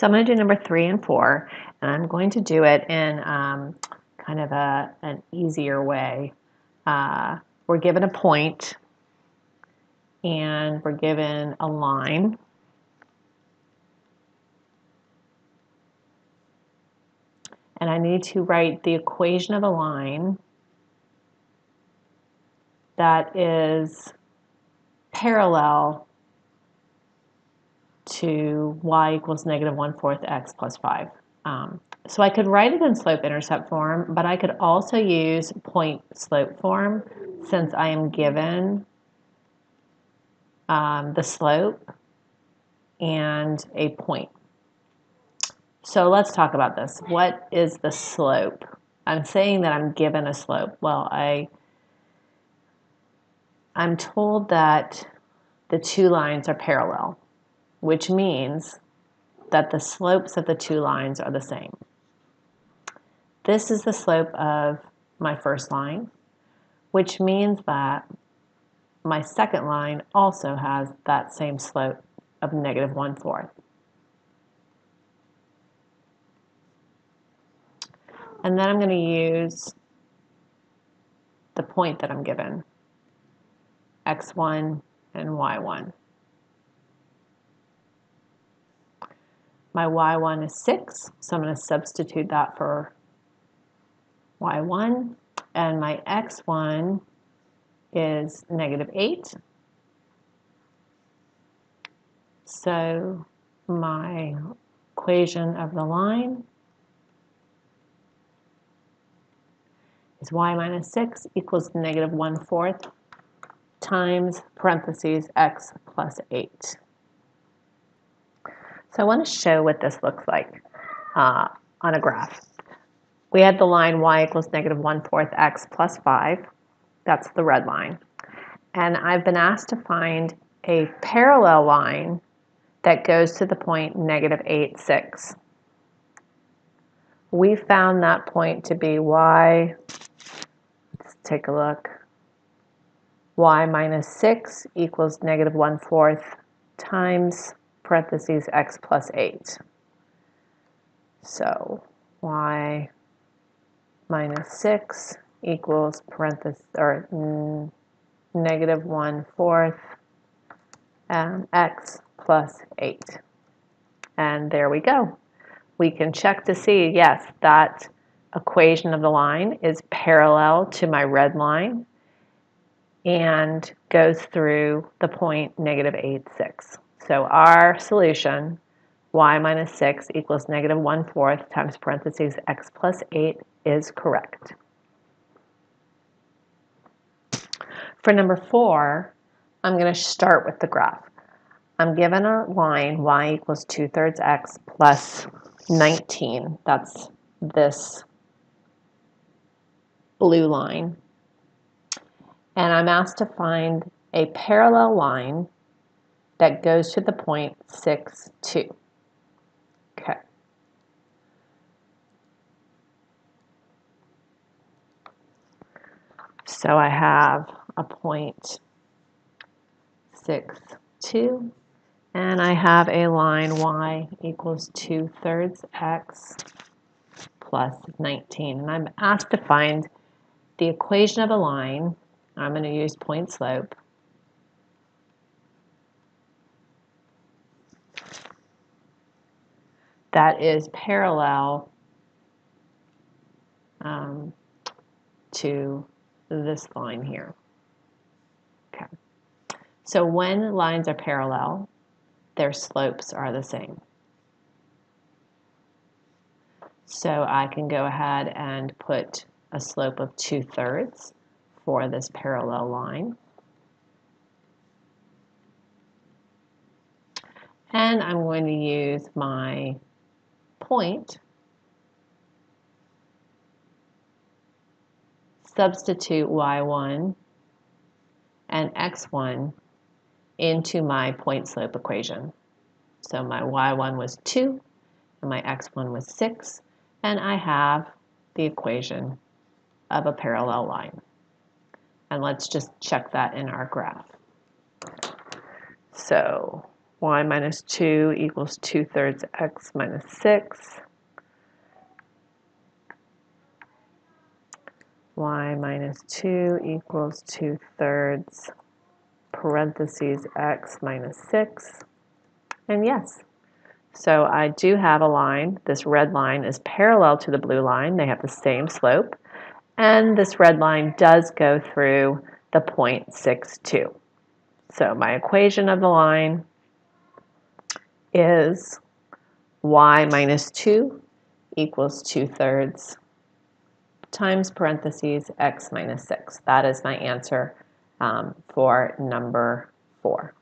So I'm going to do number 3 and 4, and I'm going to do it in kind of an easier way. We're given a point, and we're given a line. And I need to write the equation of a line that is parallel to y equals negative 1/4 x plus 5. So I could write it in slope-intercept form, but I could also use point-slope form since I am given the slope and a point. So let's talk about this. What is the slope? I'm saying that I'm given a slope. Well, I'm told that the two lines are parallel, which means that the slopes of the two lines are the same. This is the slope of my first line, which means that my second line also has that same slope of negative 1/4. And then I'm going to use the point that I'm given, x1 and y1. My y1 is 6, so I'm going to substitute that for y1, and my x1 is negative 8. So my equation of the line is y minus 6 equals negative 1/4 times parentheses x plus 8. So I want to show what this looks like on a graph. We had the line y equals negative 1/4 x plus 5. That's the red line. And I've been asked to find a parallel line that goes to the point negative 8, 6. We found that point to be y, let's take a look, y minus 6 equals negative 1/4 times parentheses x plus 8. So y minus 6 equals parentheses, or negative 1/4 x plus 8. And there we go. We can check to see, yes, that equation of the line is parallel to my red line and goes through the point negative 8, 6. So our solution, y minus 6 equals negative 1/4 times parentheses x plus 8, is correct. For number 4, I'm going to start with the graph. I'm given a line y equals 2/3 x plus 19. That's this blue line. And I'm asked to find a parallel line that goes to the point 6, 2. Okay. So I have a point 6, 2, and I have a line y equals 2/3 x plus 19. And I'm asked to find the equation of a line. I'm going to use point slope. That is parallel to this line here. Okay. So when lines are parallel, their slopes are the same. So I can go ahead and put a slope of 2/3 for this parallel line. And I'm going to use my point, substitute y1 and x1 into my point slope equation. So my y1 was 2 and my x1 was 6, and I have the equation of a parallel line. And let's just check that in our graph. So y minus 2 equals 2/3 x minus 6. Y minus 2 equals 2/3 parentheses x minus 6. And yes, so I do have a line. This red line is parallel to the blue line. They have the same slope. And this red line does go through the point 6,2. So my equation of the line is y minus 2 equals 2/3 times parentheses x minus 6. That is my answer for number 4.